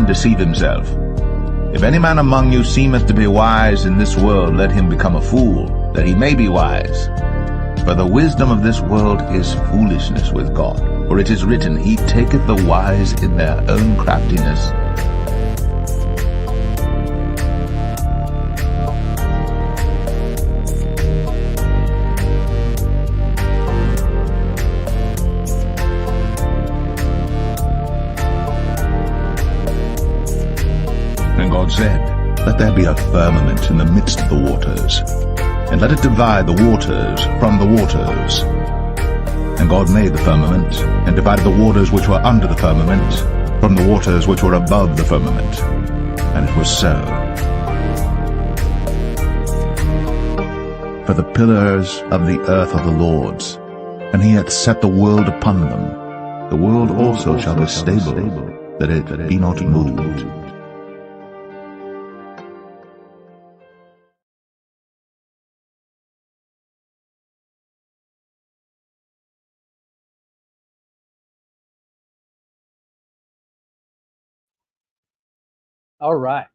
man deceive himself? If any man among you seemeth to be wise in this world, let him become a fool, that he may be wise. For the wisdom of this world is foolishness with God. For it is written, He taketh the wise in their own craftiness. And God said, Let there be a firmament in the midst of the waters, and let it divide the waters from the waters. And God made the firmament, and divided the waters which were under the firmament from the waters which were above the firmament. And it was so. For the pillars of the earth are the Lord's, and He hath set the world upon them. The world also shall be stable, that it be not moved. All right.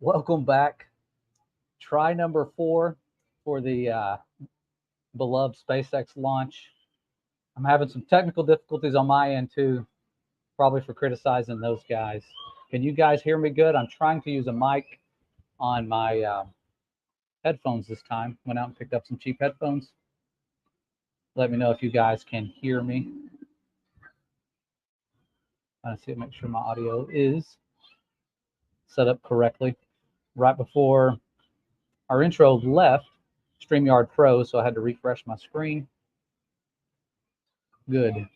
Welcome back. Try number 4 for the beloved SpaceX launch. I'm having some technical difficulties on my end too, probably for criticizing those guys. Can you guys hear me good? I'm trying to use a mic on my headphones this time. Went out and picked up some cheap headphones. Let me know if you guys can hear me. I see, make sure my audio is set up correctly. Right before our intro left StreamYard Pro, so I had to refresh my screen. Good.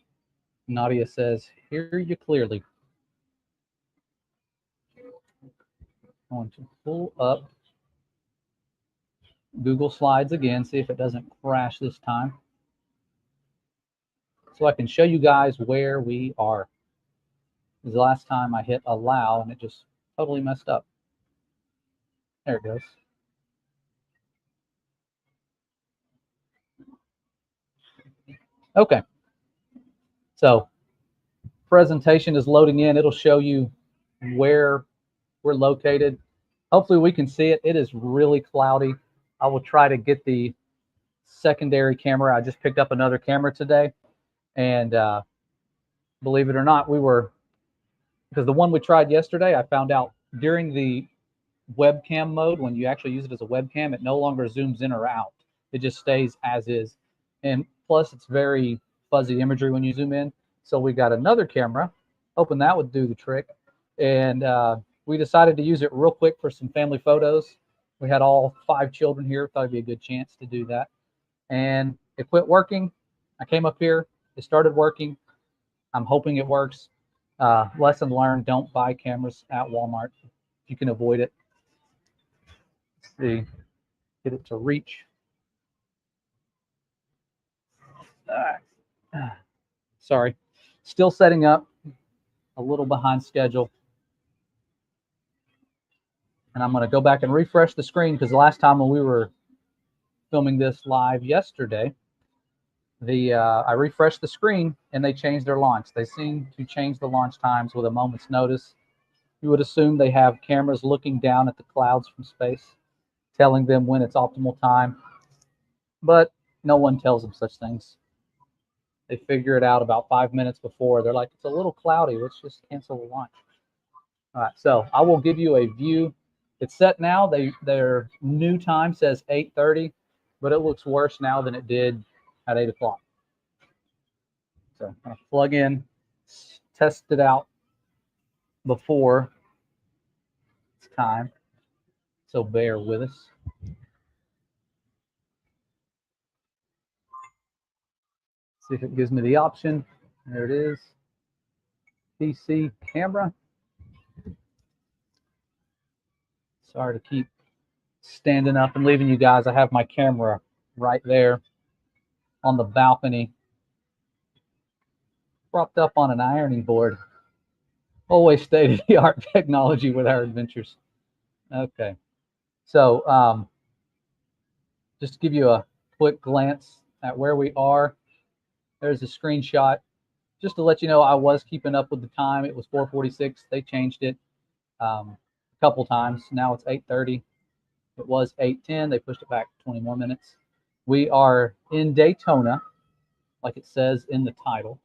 Nadia says, hear you clearly. I'm going to pull up Google Slides again, see if it doesn't crash this time, so I can show you guys where we are. Because the last time I hit allow and it just totally messed up. There it goes. Okay. So presentation is loading in. It'll show you where we're located. Hopefully we can see it. It is really cloudy. I will try to get the secondary camera. I just picked up another camera today, and believe it or not, because the one we tried yesterday, I found out during the webcam mode, when you actually use it as a webcam, it no longer zooms in or out. It just stays as is. And plus, it's very fuzzy imagery when you zoom in. So we got another camera, hoping that would do the trick. And we decided to use it real quick for some family photos. We had all 5 children here. Thought it'd be a good chance to do that. And it quit working. I came up here. It started working. I'm hoping it works. Lesson learned, don't buy cameras at Walmart if you can avoid it. Let's see, get it to reach. Sorry, still setting up, a little behind schedule. And I'm going to go back and refresh the screen, because the last time when we were filming this live yesterday, I refreshed the screen and they changed their launch. They seem to change the launch times with a moment's notice. You would assume they have cameras looking down at the clouds from space, telling them when it's optimal time, but no one tells them such things. They figure it out about 5 minutes before. They're like, it's a little cloudy, let's just cancel the launch. All right, so I will give you a view. It's set now. Their new time says 8:30, but it looks worse now than it did at 8 o'clock. So I'm going to plug in, test it out before it's time. So bear with us. See if it gives me the option. There it is. PC camera. Sorry to keep standing up and leaving you guys. I have my camera right there on the balcony, propped up on an ironing board. Always state-of-the-art technology with our adventures. Okay, so just to give you a quick glance at where we are, there's a screenshot just to let you know, I was keeping up with the time. It was 4:46. They changed it a couple times. Now it's 8:30. It was 8:10. They pushed it back 20 more minutes. We are in Daytona, like it says in the title,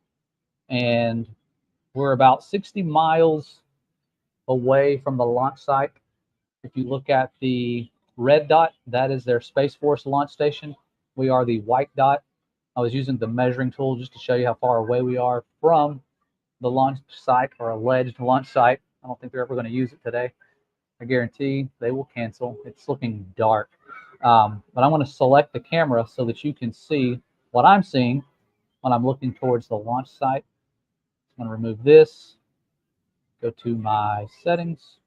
and we're about 60 miles away from the launch site. If you look at the red dot, that is their Space Force launch station. We are the white dot. I was using the measuring tool just to show you how far away we are from the launch site, or alleged launch site. I don't think they're ever going to use it today. I guarantee they will cancel. It's looking dark. But I'm going to select the camera so that you can see what I'm seeing when I'm looking towards the launch site. I'm going to remove this, go to my settings,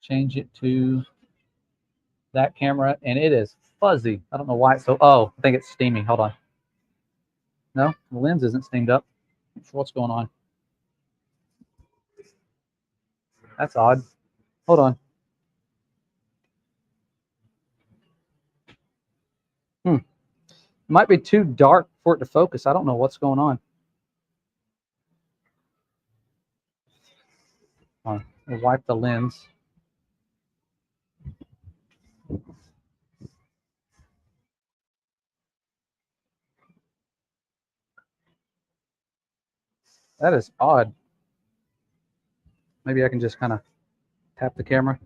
change it to that camera, and it is fuzzy. I don't know why it's so, oh, I think it's steaming. Hold on. No, the lens isn't steamed up. Not sure what's going on. That's odd. Hold on. Might be too dark for it to focus. I don't know what's going on. We'll wipe the lens. That is odd. Maybe I can just kind of tap the camera.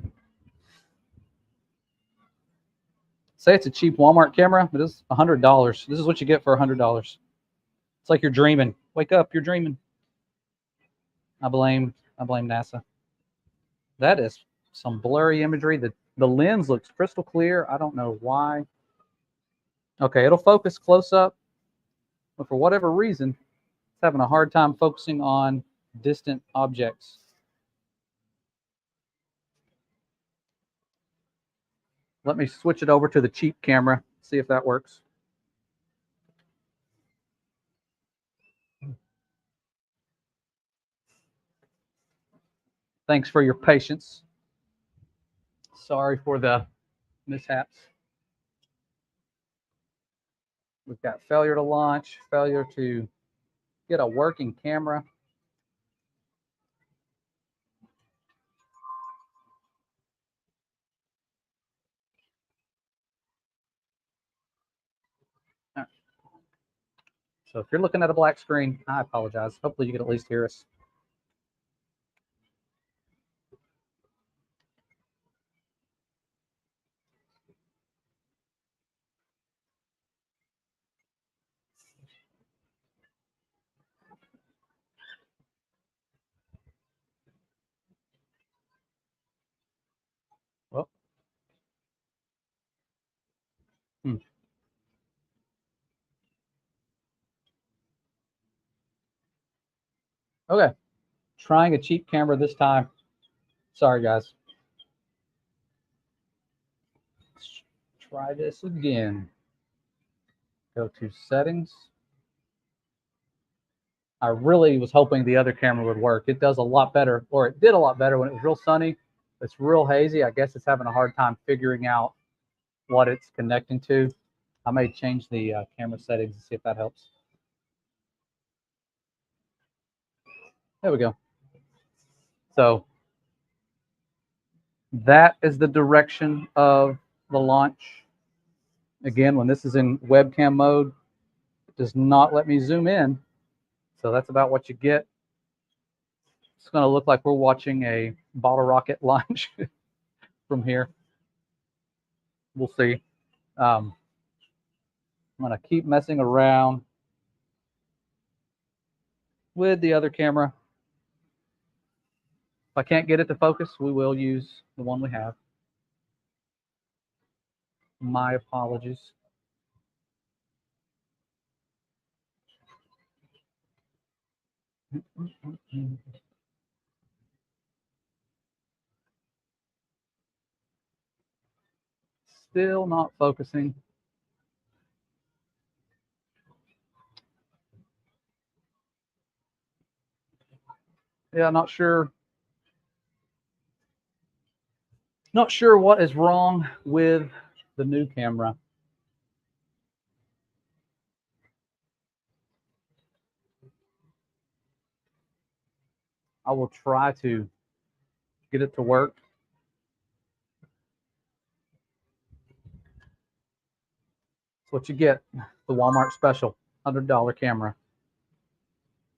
Say it's a cheap Walmart camera, but it's $100. This is what you get for $100. It's like you're dreaming. Wake up, you're dreaming. I blame NASA. That is some blurry imagery. The lens looks crystal clear. I don't know why. Okay, it'll focus close up, but for whatever reason, it's having a hard time focusing on distant objects. Let me switch it over to the cheap camera, see if that works. Thanks for your patience. Sorry for the mishaps. We've got failure to launch, failure to get a working camera. Right. So if you're looking at a black screen, I apologize. Hopefully you can at least hear us. Well, Okay, trying a cheap camera this time. Sorry, guys. Let's try this again. Go to settings. I really was hoping the other camera would work. It does a lot better, or it did a lot better when it was real sunny. It's real hazy. I guess it's having a hard time figuring out what it's connecting to. I may change the camera settings and see if that helps. There we go. So that is the direction of the launch. Again, when this is in webcam mode, it does not let me zoom in. So that's about what you get. It's going to look like we're watching a bottle rocket launch from here. We'll see. I'm going to keep messing around with the other camera. If I can't get it to focus, we will use the one we have. My apologies. Still not focusing. Yeah, not sure. Not sure what is wrong with the new camera. I will try to get it to work. That's what you get. The Walmart special, $100 camera.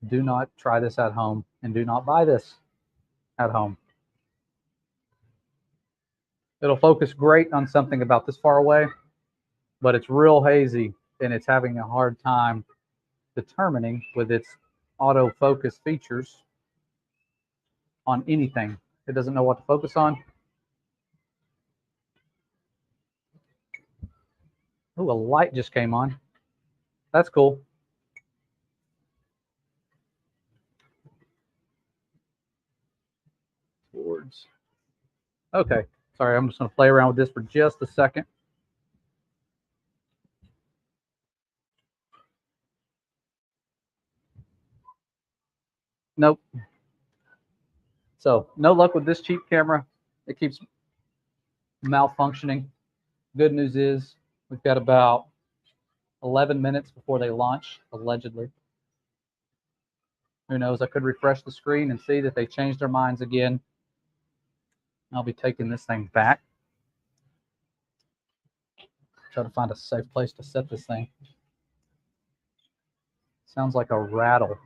Do not try this at home, and do not buy this at home. It'll focus great on something about this far away, but it's real hazy, and it's having a hard time determining with its autofocus features on anything. It doesn't know what to focus on. Oh, a light just came on. That's cool. Boards. Okay, sorry, I'm just going to play around with this for just a second. Nope. So no luck with this cheap camera. It keeps malfunctioning. Good news is we've got about 11 minutes before they launch, allegedly. Who knows? I could refresh the screen and see that they changed their minds again. I'll be taking this thing back. Try to find a safe place to set this thing. Sounds like a rattle.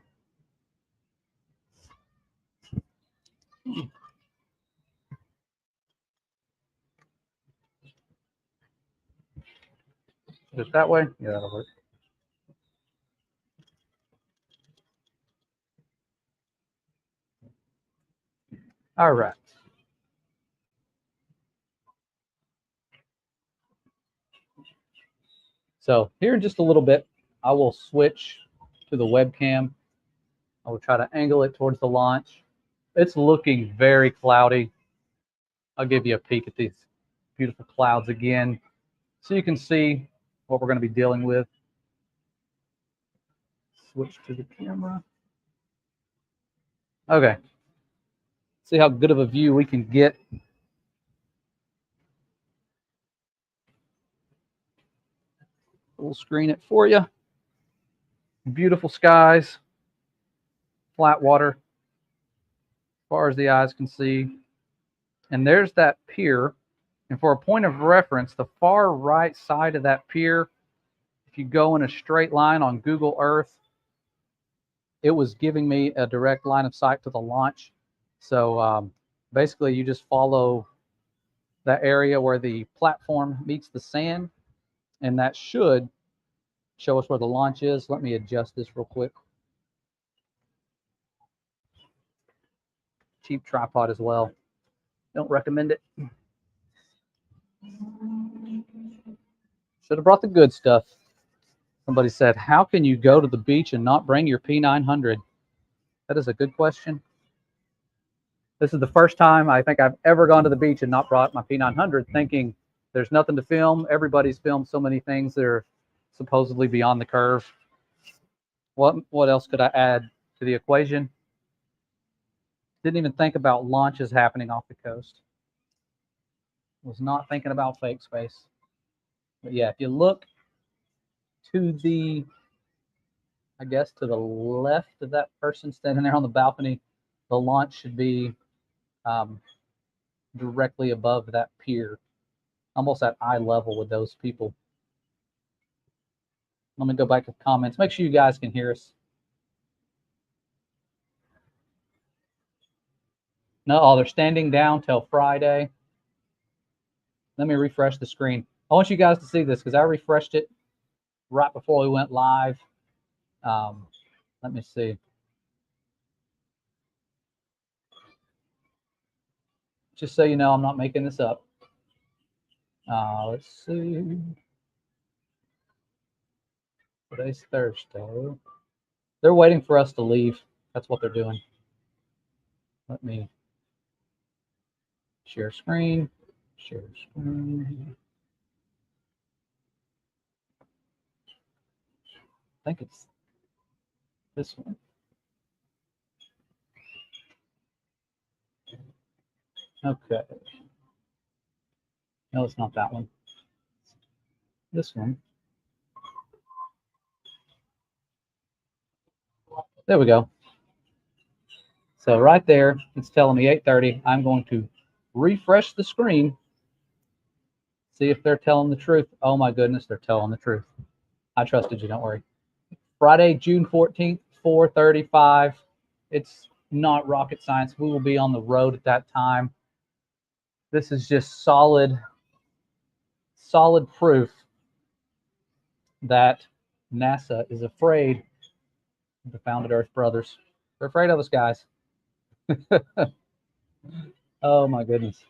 Just that way? Yeah, that'll work. All right. So here in just a little bit, I will switch to the webcam. I will try to angle it towards the launch. It's looking very cloudy. I'll give you a peek at these beautiful clouds again, so you can see what we're going to be dealing with. Switch to the camera. Okay. See how good of a view we can get. We'll screen it for you. Beautiful skies, flat water, as far as the eyes can see. And there's that pier. And for a point of reference, the far right side of that pier, if you go in a straight line on Google Earth, it was giving me a direct line of sight to the launch. So basically, you just follow that area where the platform meets the sand, and that should show us where the launch is. Let me adjust this real quick. Cheap tripod as well. Don't recommend it. Should have brought the good stuff. Somebody said, how can you go to the beach and not bring your P900? That is a good question. This is the first time I think I've ever gone to the beach and not brought my P900, thinking there's nothing to film. Everybody's filmed so many things that are supposedly beyond the curve. What else could I add to the equation? Didn't even think about launches happening off the coast. Was not thinking about fake space. But yeah, if you look to the, I guess, to the left of that person standing there on the balcony, the launch should be directly above that pier, almost at eye level with those people. Let me go back to the comments. Make sure you guys can hear us. No, they're standing down till Friday. Let me refresh the screen. I want you guys to see this because I refreshed it right before we went live. Let me see. Just so you know, I'm not making this up. Let's see. Today's Thursday. They're waiting for us to leave. That's what they're doing. Let me share screen. Share screen. I think it's this one. Okay. No, it's not that one. This one. There we go. So right there, it's telling me 8:30. I'm going to refresh the screen, see if they're telling the truth. Oh my goodness, they're telling the truth. I trusted you, don't worry. Friday, June 14th, 4:35. It's not rocket science. We will be on the road at that time. This is just solid proof that NASA is afraid of the Founded Earth brothers. They're afraid of us, guys. Oh my goodness.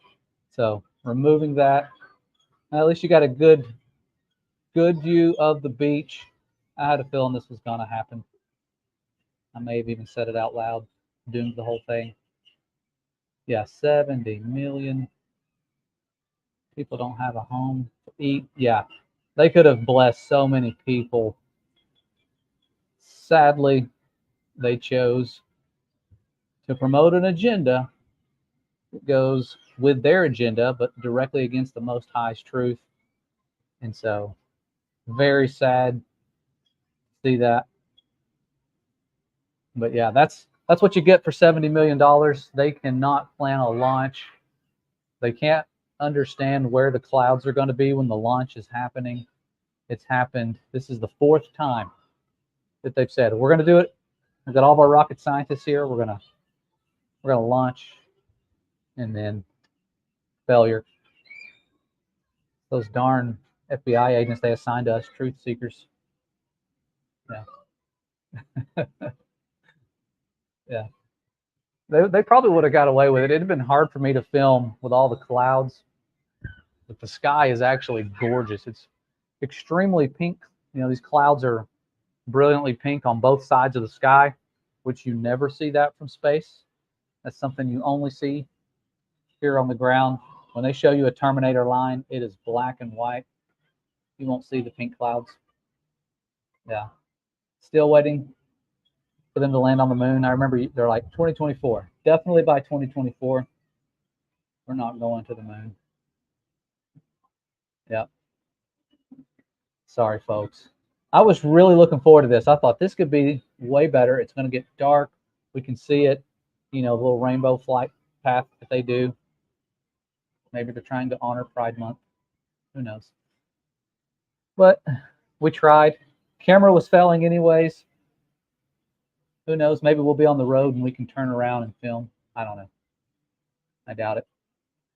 So removing that, at least you got a good view of the beach. I had a feeling this was going to happen. I may have even said it out loud, doomed the whole thing. Yeah, 70 million people don't have a home to eat. Yeah, they could have blessed so many people. Sadly, they chose to promote an agenda that goes with their agenda, but directly against the Most High's truth. And so, very sad to see that. But yeah, that's what you get for $70 million. They cannot plan a launch. They can't understand where the clouds are going to be when the launch is happening. It's happened. This is the 4th time that they've said we're going to do it. We've got all of our rocket scientists here. We're gonna launch, and then failure. Those darn FBI agents they assigned to us, truth seekers. Yeah. Yeah. They probably would have got away with it. It'd have been hard for me to film with all the clouds, but the sky is actually gorgeous. It's extremely pink. You know, these clouds are brilliantly pink on both sides of the sky, which you never see that from space. That's something you only see here on the ground. When they show you a Terminator line, it is black and white. You won't see the pink clouds. Yeah. Still waiting for them to land on the moon. I remember they're like 2024. Definitely by 2024, we're not going to the moon. Yeah. Sorry, folks. I was really looking forward to this. I thought this could be way better. It's going to get dark. We can see it, you know, the little rainbow flight path that they do. Maybe they're trying to honor Pride Month. Who knows? But we tried. Camera was failing anyways. Who knows? Maybe we'll be on the road and we can turn around and film. I don't know. I doubt it.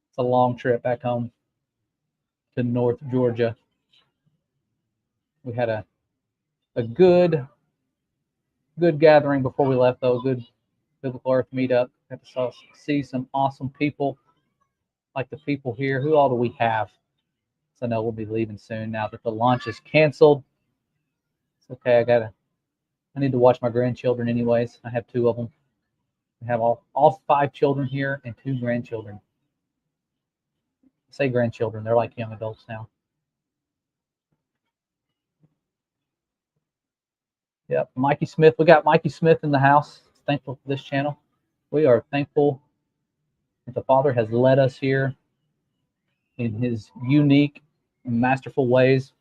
It's a long trip back home to North Georgia. We had a good gathering before we left, though. Good Biblical Earth meetup. Got to see some awesome people, like the people here. Who all do we have? So I know we'll be leaving soon now that the launch is canceled. It's okay. I need to watch my grandchildren anyways. I have 2 of them. We have all 5 children here and 2 grandchildren. I say grandchildren, they're like young adults now. Yep, Mikey Smith. We got Mikey Smith in the house. Thankful for this channel. We are thankful that the Father has led us here in his unique and masterful ways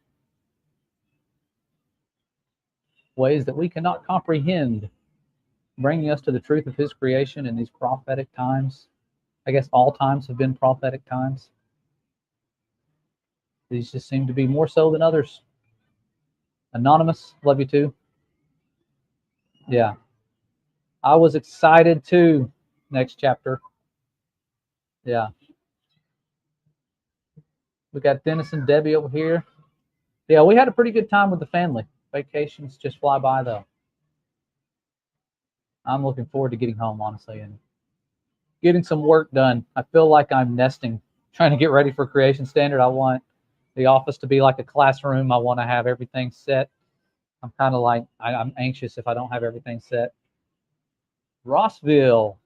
that we cannot comprehend, bringing us to the truth of his creation in these prophetic times. I guess all times have been prophetic times. These just seem to be more so than others. Anonymous, love you too. Yeah. I was excited too. Next chapter. Yeah. We got Dennis and Debbie over here. Yeah, we had a pretty good time with the family. Vacations just fly by though. I'm looking forward to getting home, honestly, and getting some work done. I feel like I'm nesting, trying to get ready for Creation Standard. I want the office to be like a classroom. I want to have everything set. I'm kind of like, I'm anxious if I don't have everything set. Rossville.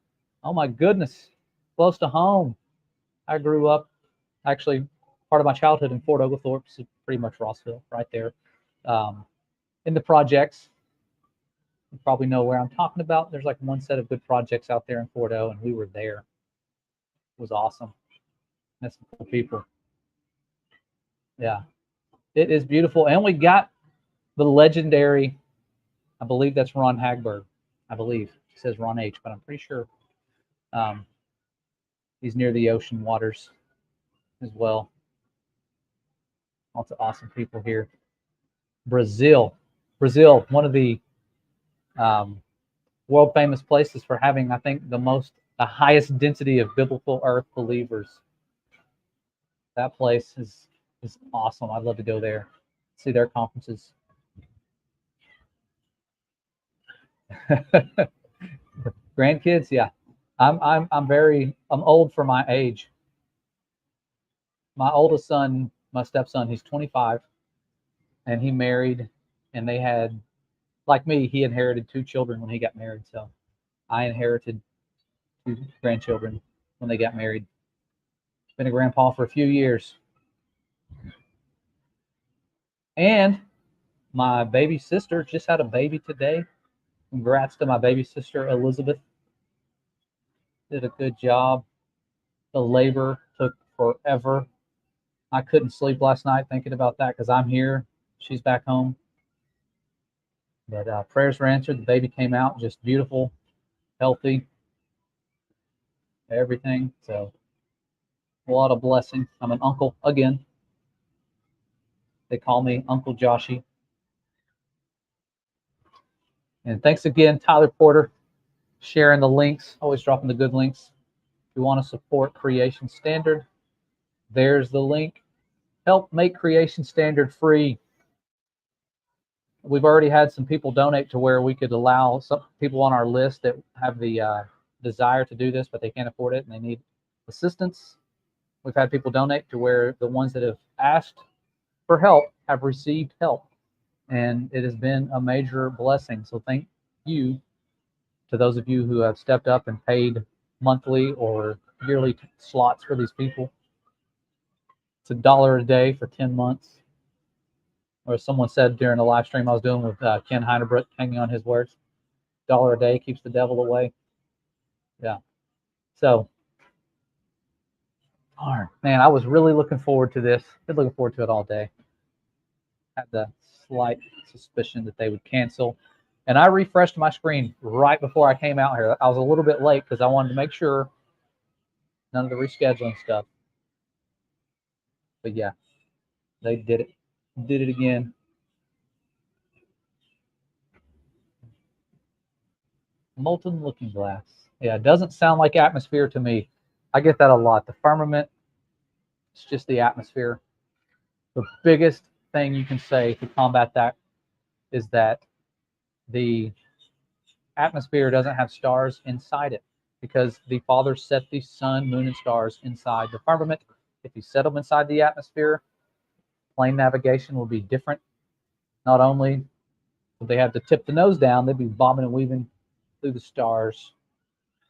Oh my goodness. Close to home. I grew up, actually, part of my childhood in Fort Oglethorpe, so pretty much Rossville, right there. In the projects, you probably know where I'm talking about. There's like one set of good projects out there in Fort O, and we were there. It was awesome. That's some cool people. Yeah, it is beautiful. And we got the legendary, I believe that's Ron Hagberg. I believe it says Ron H, but I'm pretty sure He's near the ocean waters as well. Lots of awesome people here. Brazil, one of the world famous places for having, I think, the highest density of biblical earth believers. That place is awesome. I'd love to go there, see their conferences. Grandkids, yeah. I'm old for my age. My oldest son, my stepson, he's 25, and he married, and they had, like me, he inherited 2 children when he got married. So I inherited 2 grandchildren when they got married. Been a grandpa for a few years. And my baby sister just had a baby today. Congrats to my baby sister, Elizabeth. Did a good job. The labor took forever. I couldn't sleep last night thinking about that because I'm here. She's back home. But prayers were answered. The baby came out just beautiful, healthy, everything. So a lot of blessing. I'm an uncle again. They call me Uncle Joshy. And thanks again, Tyler Porter, sharing the links, always dropping the good links. If you want to support Creation Standard, there's the link. Help make Creation Standard free. We've already had some people donate to where we could allow some people on our list that have the desire to do this, but they can't afford it and they need assistance. We've had people donate to where the ones that have asked for help have received help. And it has been a major blessing. So thank you to those of you who have stepped up and paid monthly or yearly slots for these people. It's $1 a day for 10 months. Or as someone said during the live stream I was doing with Ken Heinerbrook, hanging on his words, $1 a day keeps the devil away. Yeah. So, darn, man, I was really looking forward to this. Been looking forward to it all day. Had the slight suspicion that they would cancel. And I refreshed my screen right before I came out here. I was a little bit late because I wanted to make sure none of the rescheduling stuff. But yeah, they did it. Did it again. Molten looking glass. Yeah, it doesn't sound like atmosphere to me. I get that a lot. The firmament, it's just the atmosphere. The biggest thing you can say to combat that is that the atmosphere doesn't have stars inside it because the Father set the sun, moon, and stars inside the firmament. If you set them inside the atmosphere, plane navigation will be different. Not only would they have to tip the nose down, they'd be bobbing and weaving through the stars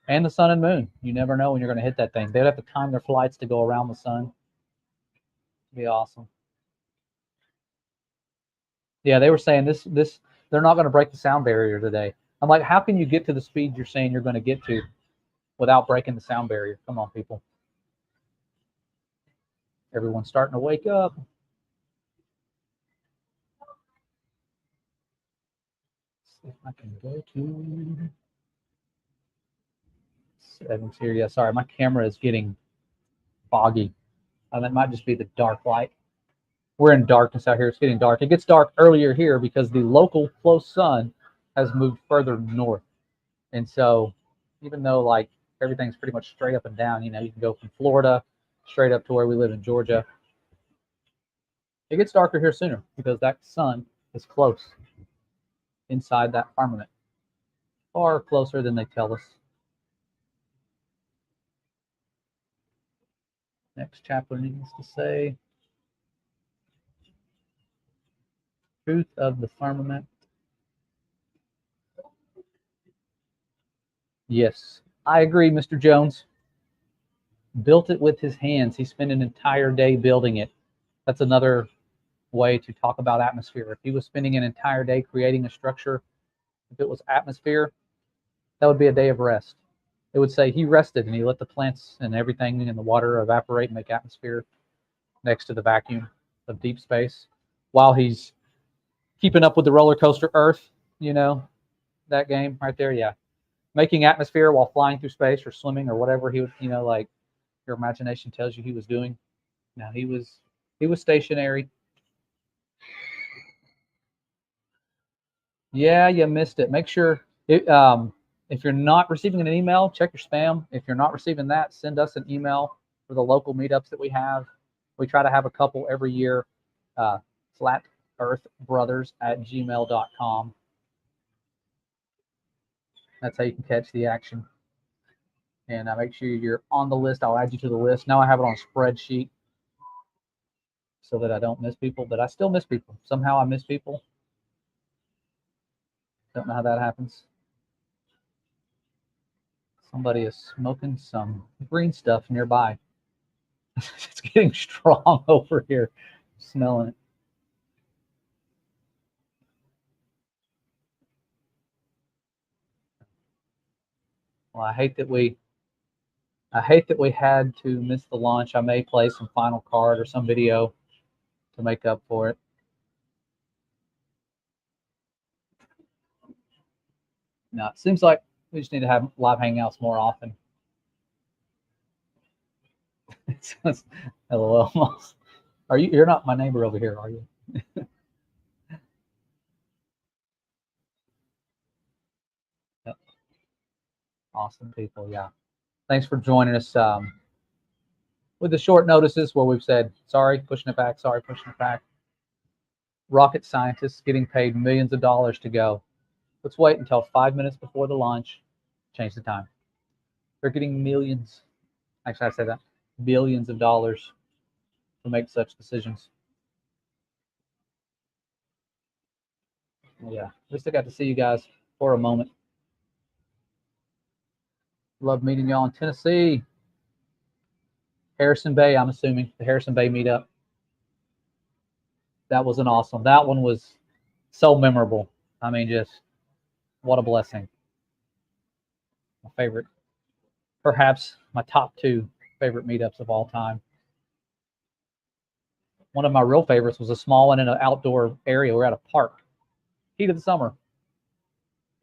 and the sun and moon. You never know when you're going to hit that thing. They'd have to time their flights to go around the sun. It'd be awesome. Yeah, they were saying this they're not going to break the sound barrier today. I'm like, how can you get to the speed you're saying you're going to get to without breaking the sound barrier? Come on, people. Everyone's starting to wake up. Let's see if I can go to settings here. Yeah, sorry, my camera is getting foggy. That might just be the dark light. We're in darkness out here. It's getting dark. It gets dark earlier here because the local close sun has moved further north. And so even though like everything's pretty much straight up and down, you know, you can go from Florida straight up to where we live in Georgia. It gets darker here sooner because that sun is close inside that firmament. Far closer than they tell us. Next chapter needs to say, truth of the firmament. Yes, I agree, Mr. Jones. Built it with his hands. He spent an entire day building it. That's another way to talk about atmosphere. If he was spending an entire day creating a structure, if it was atmosphere, that would be a day of rest. It would say he rested and he let the plants and everything in the water evaporate and make atmosphere next to the vacuum of deep space while he's keeping up with the roller coaster Earth, you know, that game right there. Yeah. making atmosphere while flying through space or swimming or whatever he would, like your imagination tells you he was doing. No, he was stationary. Yeah, you missed it. Make sure if you're not receiving an email, check your spam. If you're not receiving that, send us an email for the local meetups that we have. We try to have a couple every year. flatearthbrothers@gmail.com. That's how you can catch the action. And make sure you're on the list. I'll add you to the list. Now I have it on a spreadsheet so that I don't miss people, but I still miss people. Somehow I miss people. Don't know how that happens. Somebody is smoking some green stuff nearby. It's getting strong over here. Smelling it. Well, I hate that we had to miss the launch. I may play some Final Card or some video to make up for it. No, it seems like we just need to have live hangouts more often. LOL. You're not my neighbor over here, are you? Yep. Awesome people, yeah. Thanks for joining us with the short notices where we've said, sorry, pushing it back, sorry, pushing it back. Rocket scientists getting paid millions of dollars to go. Let's wait until 5 minutes before the launch, change the time. They're getting millions, actually I said that, billions of dollars to make such decisions. Yeah, at least I got to see you guys for a moment. Love meeting y'all in Tennessee. Harrison Bay, I'm assuming, the Harrison Bay meetup. That was an awesome. That one was so memorable. I mean, just what a blessing. My favorite, perhaps my top 2 favorite meetups of all time. One of my real favorites was a small one in an outdoor area. We're at a park, heat of the summer,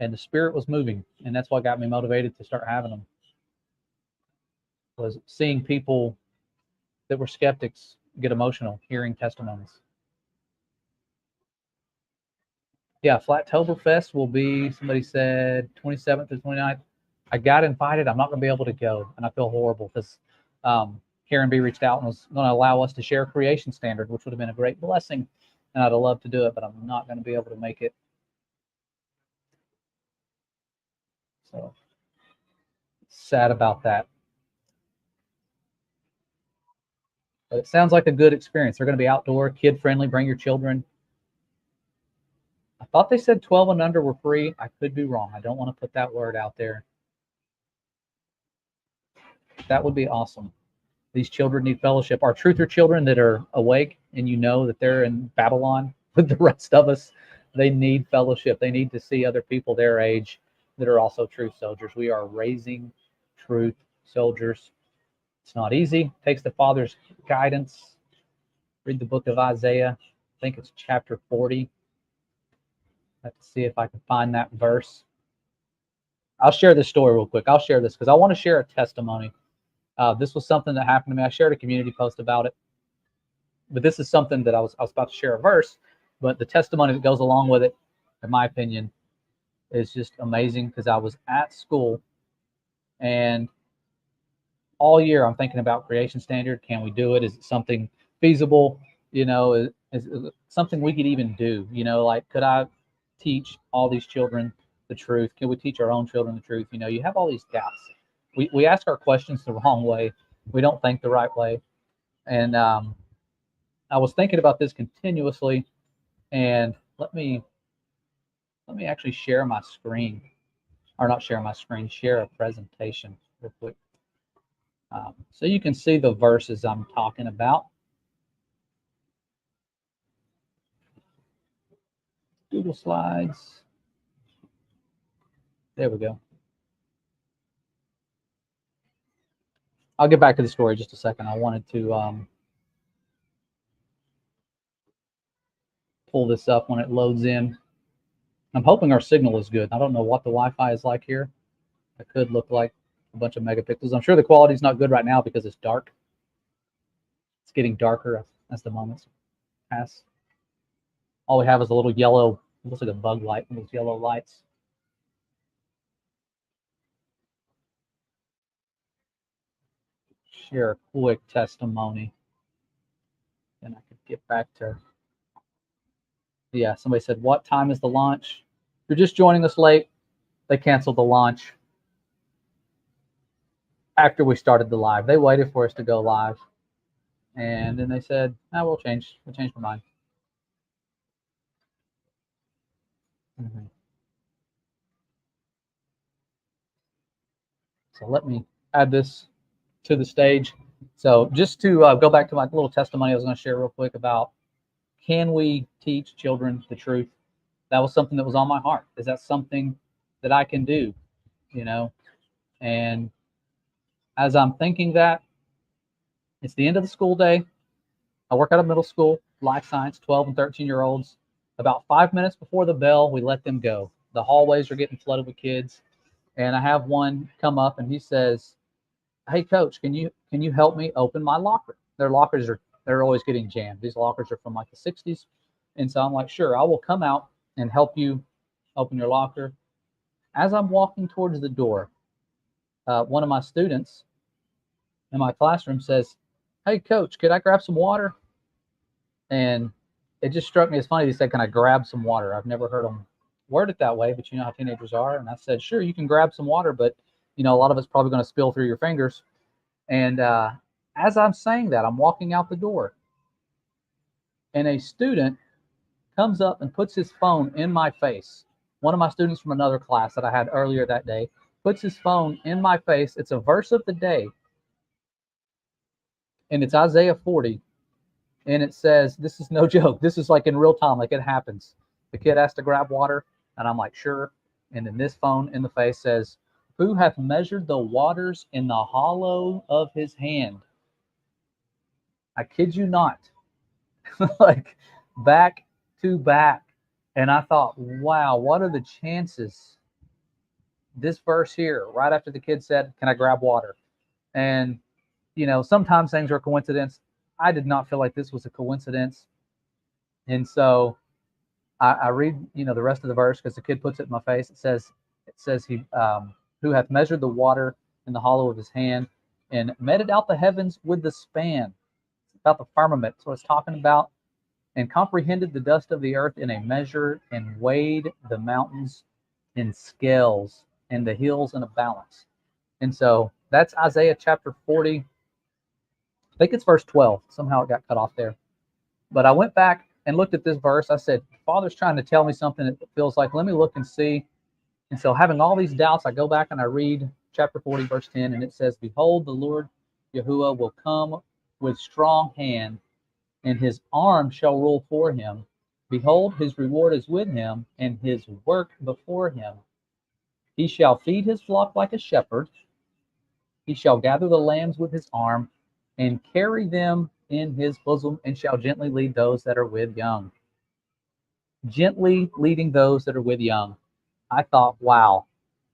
and the spirit was moving, and that's what got me motivated to start having them. Was seeing people that were skeptics get emotional hearing testimonies. Yeah, Flattoberfest will be, somebody said 27th to 29th. I got invited. I'm not going to be able to go, and I feel horrible because Karen B reached out and was going to allow us to share Creation Standard, which would have been a great blessing, and I'd have loved to do it, but I'm not going to be able to make it. So sad about that. But it sounds like a good experience. They're going to be outdoor, kid-friendly. Bring your children. I thought they said 12 and under were free. I could be wrong. I don't want to put that word out there. That would be awesome. These children need fellowship. Our truther children that are awake and you know that they're in Babylon with the rest of us, they need fellowship. They need to see other people their age that are also truth soldiers. We are raising truth soldiers. It's not easy. It takes the Father's guidance. Read the book of Isaiah. I think it's chapter 40. I have to see if I can find that verse. I'll share this story real quick. I'll share this because I want to share a testimony. This was something that happened to me. I shared a community post about it. But this is something that I was about to share a verse, but the testimony that goes along with it, in my opinion, is just amazing because I was at school and all year I'm thinking about Creation Standard. Can we do it? Is it something feasible? Is it something we could even do? Like, could I teach all these children the truth? Can we teach our own children the truth? You have all these doubts. We ask our questions the wrong way. We don't think the right way. And I was thinking about this continuously. And let me actually share my screen, or not share my screen, share a presentation real quick. So you can see the verses I'm talking about. Google Slides. There we go. I'll get back to the story in just a second. I wanted to pull this up when it loads in. I'm hoping our signal is good. I don't know what the Wi-Fi is like here. It could look like a bunch of megapixels. I'm sure the quality is not good right now because it's dark. It's getting darker as the moments pass. All we have is a little yellow, looks like a bug light, those yellow lights. Share a quick testimony. And I could get back to, yeah, somebody said, what time is the launch? If you're just joining us late, they canceled the launch after we started the live. They waited for us to go live. And then they said, oh, we'll change my mind. Mm-hmm. So let me add this to the stage. So just to go back to my little testimony I was going to share real quick about, can we teach children the truth? That was something that was on my heart. Is that something that I can do? You know, and as I'm thinking that, it's the end of the school day. I work at a middle school, life science, 12 and 13-year-olds. About 5 minutes before the bell, we let them go. The hallways are getting flooded with kids. And I have one come up and he says, hey coach, can you help me open my locker? Their lockers they're always getting jammed. These lockers are from like the 60s. And so I'm like, sure, I will come out and help you open your locker. As I'm walking towards the door, one of my students in my classroom says, hey coach, could I grab some water? And it just struck me as funny. He said, can I grab some water? I've never heard him word it that way, but you know how teenagers are. And I said, sure, you can grab some water, but you know, a lot of it's probably going to spill through your fingers. And as I'm saying that, I'm walking out the door, and a student comes up and puts his phone in my face. One of my students from another class that I had earlier that day puts his phone in my face. It's a verse of the day, and it's Isaiah 40. And it says, this is no joke. This is like in real time, like it happens. The kid has to grab water, and I'm like, sure. And then this phone in the face says, who hath measured the waters in the hollow of his hand? I kid you not. Like back to back. And I thought, wow, what are the chances? This verse here, right after the kid said, can I grab water? And, you know, sometimes things are coincidence. I did not feel like this was a coincidence. And so I read, you know, the rest of the verse because the kid puts it in my face. It says he who hath measured the water in the hollow of his hand and meted out the heavens with the span. It's about the firmament. So it's talking about, and comprehended the dust of the earth in a measure, and weighed the mountains in scales, and the hills in a balance. And so that's Isaiah chapter 40. I think it's verse 12. Somehow it got cut off there. But I went back and looked at this verse. I said, Father's trying to tell me something that feels like, let me look and see. And so having all these doubts, I go back and I read chapter 40, verse 10, and it says, behold, the Lord Yahuwah will come with strong hand, and his arm shall rule for him. Behold, his reward is with him, and his work before him. He shall feed his flock like a shepherd. He shall gather the lambs with his arm, and carry them in his bosom, and shall gently lead those that are with young. Gently leading those that are with young. I thought, wow,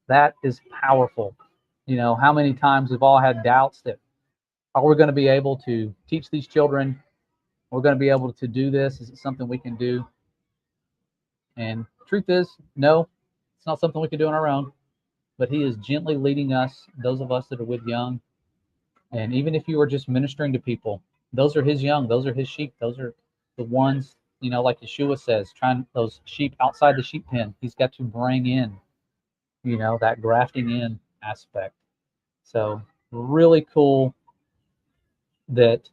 that is powerful. You know, how many times we've all had doubts that, are we going to be able to teach these children? We're going to be able to do this? Is it something we can do? And truth is, no, it's not something we can do on our own. But he is gently leading us, those of us that are with young. And even if you are just ministering to people, those are his young, those are his sheep, those are the ones, you know, like Yeshua says, trying those sheep outside the sheep pen. He's got to bring in, you know, that grafting in aspect. So really cool that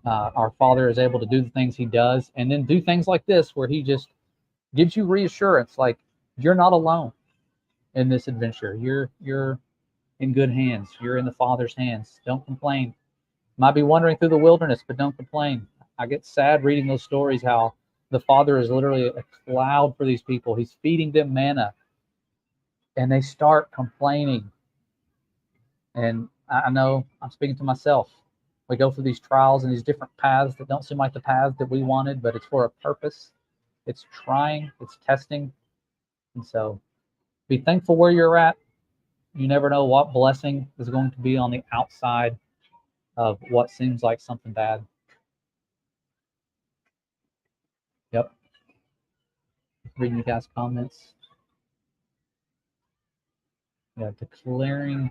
our Father is able to do the things he does, and then do things like this where he just gives you reassurance, like you're not alone in this adventure. You're in good hands. You're in the Father's hands. Don't complain. Might be wandering through the wilderness, but don't complain. I get sad reading those stories how the Father is literally a cloud for these people. He's feeding them manna, and they start complaining. And I know I'm speaking to myself. We go through these trials and these different paths that don't seem like the paths that we wanted, but it's for a purpose. It's trying, it's testing. And so be thankful where you're at. You never know what blessing is going to be on the outside of what seems like something bad. Yep. Reading you guys' comments. Yeah, declaring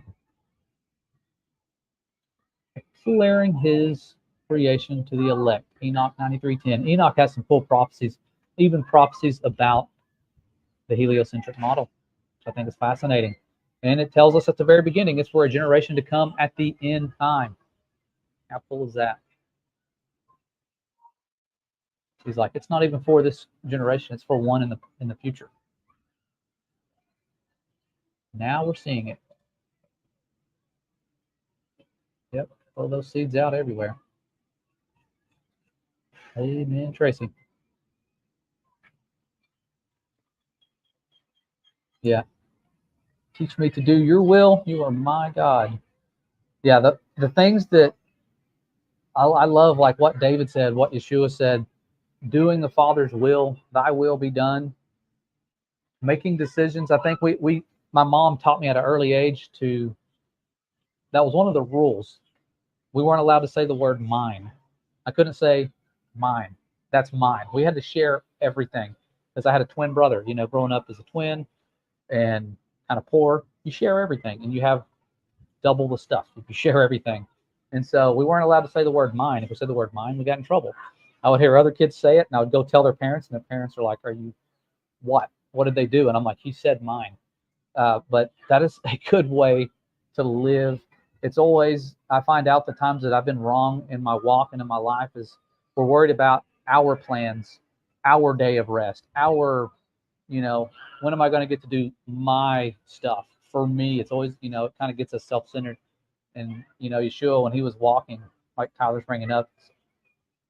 his creation to the elect. Enoch 93:10. Enoch has some full prophecies, even prophecies about the heliocentric model, which I think is fascinating. And it tells us at the very beginning it's for a generation to come at the end time. How cool is that? He's like, it's not even for this generation, it's for one in the future. Now we're seeing it. Yep, throw those seeds out everywhere. Amen, Tracy. Yeah. Teach me to do your will. You are my God. Yeah, the things that I love, like what David said, what Yeshua said, doing the Father's will, thy will be done, making decisions. I think my mom taught me at an early age that was one of the rules. We weren't allowed to say the word mine. I couldn't say mine. That's mine. We had to share everything because I had a twin brother, growing up as a twin and kind of poor, you share everything and you have double the stuff if you share everything. And so we weren't allowed to say the word mine. If we said the word mine, we got in trouble. I would hear other kids say it and I would go tell their parents, and their parents are like, are you what? What did they do? And I'm like, he said mine. But that is a good way to live. It's always, I find out the times that I've been wrong in my walk and in my life is we're worried about our plans, our day of rest, when am I going to get to do my stuff for me? It's always, it kind of gets us self-centered. And, Yeshua, when he was walking, like Tyler's bringing up,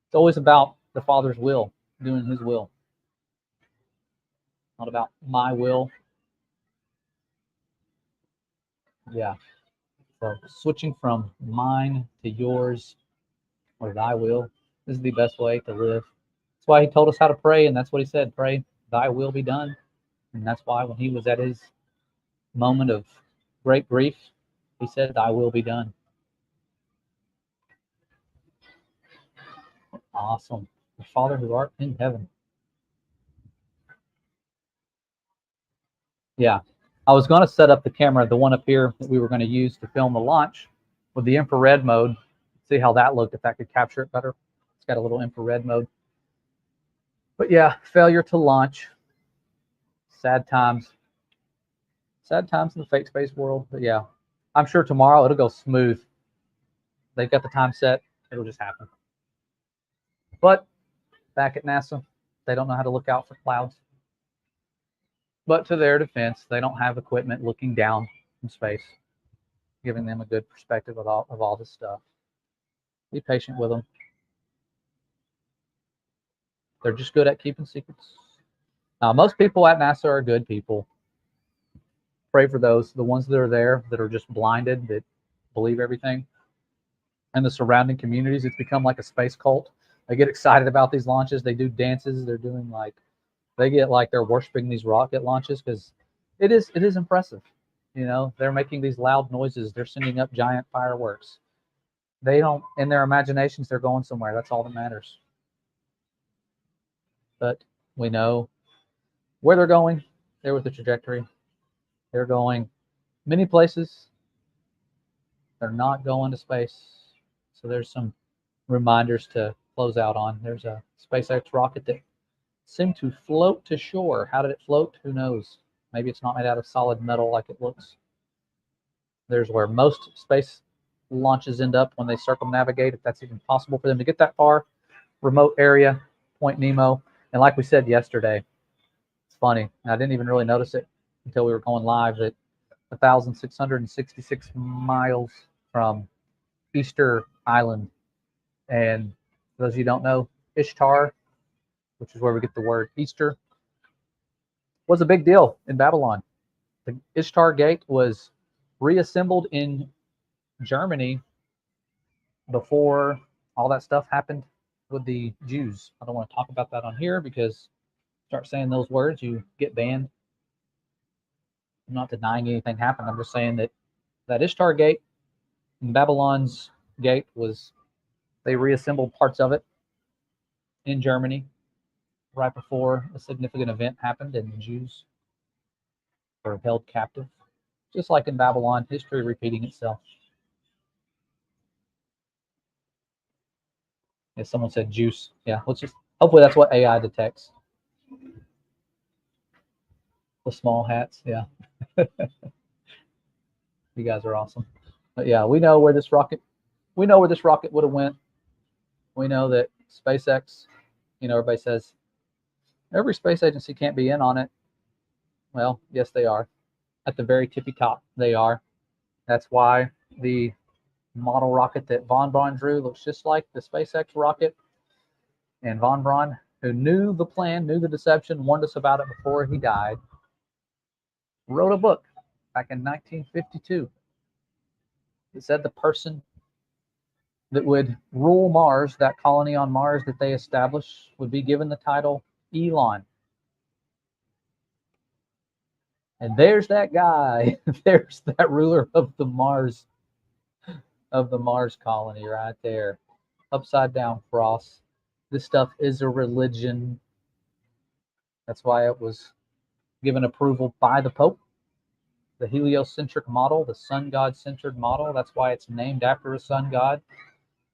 it's always about the Father's will, doing his will, not about my will. Yeah. So switching from mine to yours or thy will is the best way to live. That's why he told us how to pray, and that's what he said, pray, thy will be done. And that's why when he was at his moment of great grief, he said, thy will be done. Awesome. The Father who art in heaven. Yeah. I was going to set up the camera, the one up here that we were going to use to film the launch with the infrared mode. See how that looked, if that could capture it better. It's got a little infrared mode. But yeah, failure to launch. Sad times. Sad times in the fake space world. But yeah, I'm sure tomorrow it'll go smooth. They've got the time set. It'll just happen. But back at NASA, they don't know how to look out for clouds. But to their defense, they don't have equipment looking down from space, giving them a good perspective of all this stuff. Be patient with them. They're just good at keeping secrets. Now, most people at NASA are good people. Pray for those, the ones that are there that are just blinded, that believe everything. And the surrounding communities, it's become like a space cult. They get excited about these launches. They do dances. They're doing they get like they're worshiping these rocket launches because it is impressive. They're making these loud noises. They're sending up giant fireworks. They don't, in their imaginations, they're going somewhere. That's all that matters. But we know where they're going. They're with the trajectory. They're going many places. They're not going to space. So there's some reminders to close out on. There's a SpaceX rocket that seemed to float to shore. How did it float? Who knows? Maybe it's not made out of solid metal like it looks. There's where most space launches end up when they circumnavigate, if that's even possible for them to get that far. Remote area, Point Nemo. And like we said yesterday, it's funny. I didn't even really notice it until we were going live that 1,666 miles from Easter Island. And for those of you who don't know, Ishtar, which is where we get the word Easter, was a big deal in Babylon. The Ishtar Gate was reassembled in Germany before all that stuff happened with the Jews. I don't want to talk about that on here because start saying those words, you get banned. I'm not denying anything happened. I'm just saying that Ishtar Gate and Babylon's Gate was, they reassembled parts of it in Germany right before a significant event happened and the Jews were held captive. Just like in Babylon, history repeating itself. If someone said juice, yeah, let's just, hopefully that's what AI detects. The small hats, yeah. You guys are awesome. But yeah, we know where this rocket would have went. We know that SpaceX, everybody says every space agency can't be in on it. Well, yes, they are. At the very tippy top, they are. That's why the model rocket that von Braun drew looks just like the SpaceX rocket. And von Braun, who knew the plan, knew the deception, warned us about it before he died, wrote a book back in 1952 that said the person that would rule Mars, that colony on Mars that they established, would be given the title Elon. And there's that guy. There's that ruler of the Mars colony right there. Upside down cross. This stuff is a religion. That's why it was given approval by the Pope. The heliocentric model, the sun god centered model. That's why it's named after a sun god.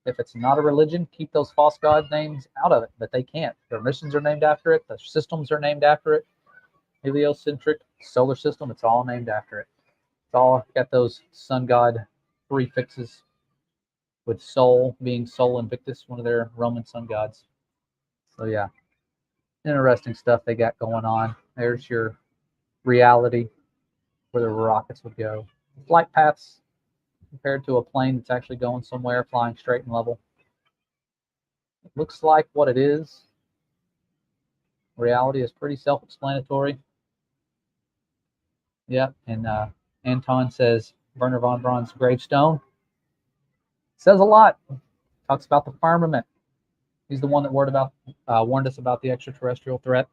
If it's not a religion, keep those false god names out of it, but they can't. Their missions are named after it. The systems are named after it. Heliocentric solar system, it's all named after it. It's all got those sun god prefixes, with Sol being Sol Invictus, one of their Roman sun gods. So yeah, interesting stuff they got going on. There's your reality where the rockets would go. Flight paths compared to a plane that's actually going somewhere, flying straight and level. It looks like what it is. Reality is pretty self-explanatory. Yeah, and Anton says Werner von Braun's gravestone says a lot. Talks about the firmament. He's the one that warned us about the extraterrestrial threat.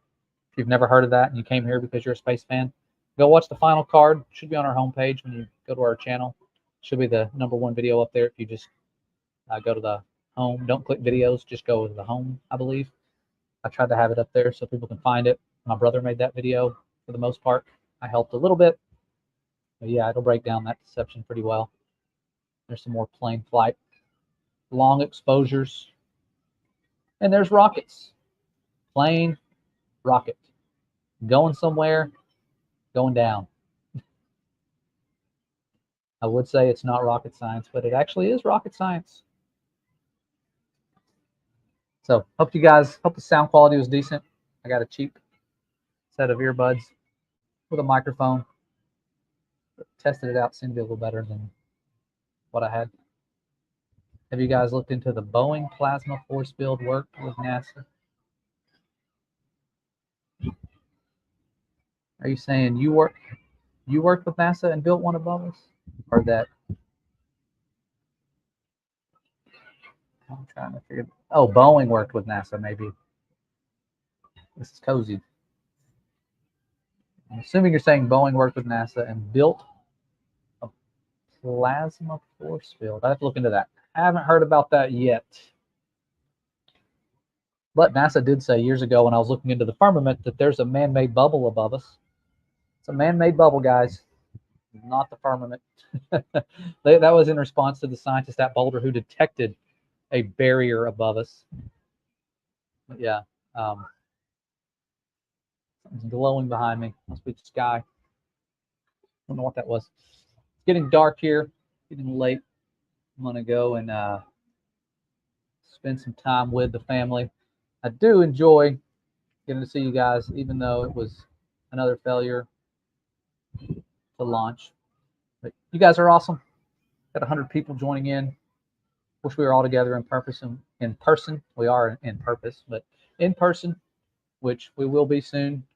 If you've never heard of that and you came here because you're a space fan, go watch the final card. It should be on our homepage when you go to our channel. It should be the #1 video up there if you just go to the home. Don't click videos, just go to the home, I believe. I tried to have it up there so people can find it. My brother made that video for the most part. I helped a little bit. But yeah, it'll break down that deception pretty well. There's some more plane flight, long exposures. And there's rockets. Plane, rocket. Going somewhere, going down. I would say it's not rocket science, but it actually is rocket science. So hope the sound quality was decent. I got a cheap set of earbuds with a microphone. Tested it out, seemed to be a little better than what I had. Have you guys looked into the Boeing plasma force field work with NASA? Are you saying you worked with NASA and built one above us? Or that? I'm trying to figure. Oh, Boeing worked with NASA, maybe. This is cozy. I'm assuming you're saying Boeing worked with NASA and built a plasma force field. I have to look into that. I haven't heard about that yet. But NASA did say years ago when I was looking into the firmament that there's a man-made bubble above us. It's a man-made bubble, guys, not the firmament. That was in response to the scientist at Boulder who detected a barrier above us. But yeah, something's glowing behind me. Must be the sky. I don't know what that was. It's getting dark here, getting late. I'm gonna go and spend some time with the family. I do enjoy getting to see you guys, even though it was another failure to launch. But you guys are awesome. Got 100 people joining in. Wish we were all together in person. We are in purpose, but in person, which we will be soon.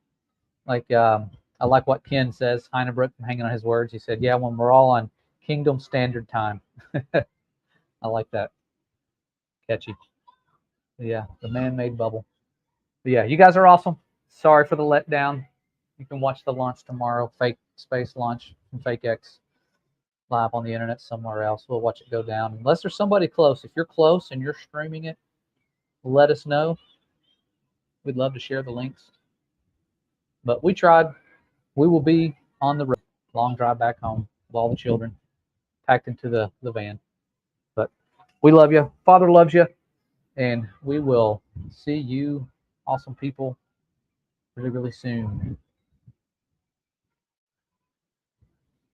Like I like what Ken says. Heinebrook, hanging on his words. He said, "Yeah, when we're all on Kingdom Standard Time." I like that. Catchy. But yeah, the man-made bubble. But yeah, you guys are awesome. Sorry for the letdown. You can watch the launch tomorrow, fake space launch from fakeX, live on the internet somewhere else. We'll watch it go down. Unless there's somebody close. If you're close and you're streaming it, let us know. We'd love to share the links. But we tried. We will be on the road. Long drive back home with all the children packed into the van. But we love you. Father loves you. And we will see you, awesome people, really, really soon.